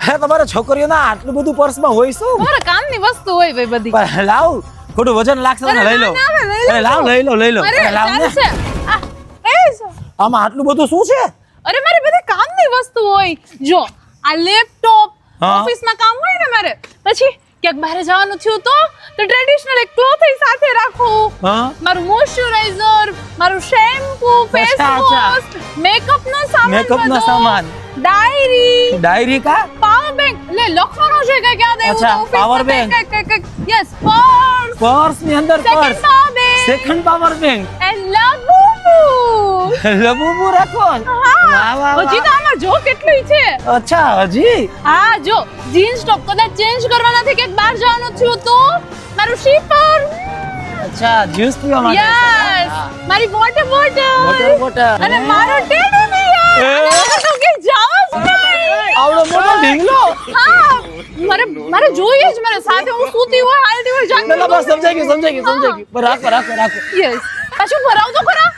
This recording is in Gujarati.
હે તમારા છોકરીઓના આટલું બધું પર્સમાં હોય શું? મારા કામની વસ્તુ હોય ભાઈ બધી. પણ લાવ ખોટું વજન લાગશે તો લઈ લો. અરે લાવ લઈ લો. અરે અરે લાવ ને. ચાલશે. આમાં આટલું બધું શું છે? અરે મારી બધી કામની વસ્તુ હોય. જો આ લેપટોપ હા. ઓફિસમાં કામ હોય ને મારે, પછી ક્યાંક બહાર જવાનું થયું તો ટ્રેડિશનલ એક ક્લોથ સાથે રાખું. હા મારું મોઇશ્ચરાઇઝર, મારું શેમ્પૂ, ફેસ અચ્છા, વોશ, મેકઅપનો સામાન, મેકઅપનો બધો, સામાન. ડાયરી કા પાવર બેંક, લે લખવાનું છે કઈ યાદ આવ્યું અચ્છા, તો power bank. Yes purse, purse ની અંદર second purse, power bank second power bank, and Labubu. Labubu રાખો. હા વાહ, વાહ, હજી તો આમાં જો કેટલું છે. અચ્છા હજી હા જો જીન્સ ટોપ કદાચ ચેન્જ કરવાના થી ક્યાંક બહાર જવાનું થયું તો મારું શીપર, અચ્છા જ્યુસ પીવા માટે. યસ મારી વોટર વોટર બોટલ બોટલ. અને મારો ટેડી બિયર. અને હવે તો કે જાવ આવડો મોટો ઢીંગલો. હા મારે જોઈએ જ, મારે સાથે હું સૂતી હોય હાલતી હોય પેલા બસ સમજાઈ ગયું. બસ રાખો. યસ પાછું ભરાવ તો ખરા.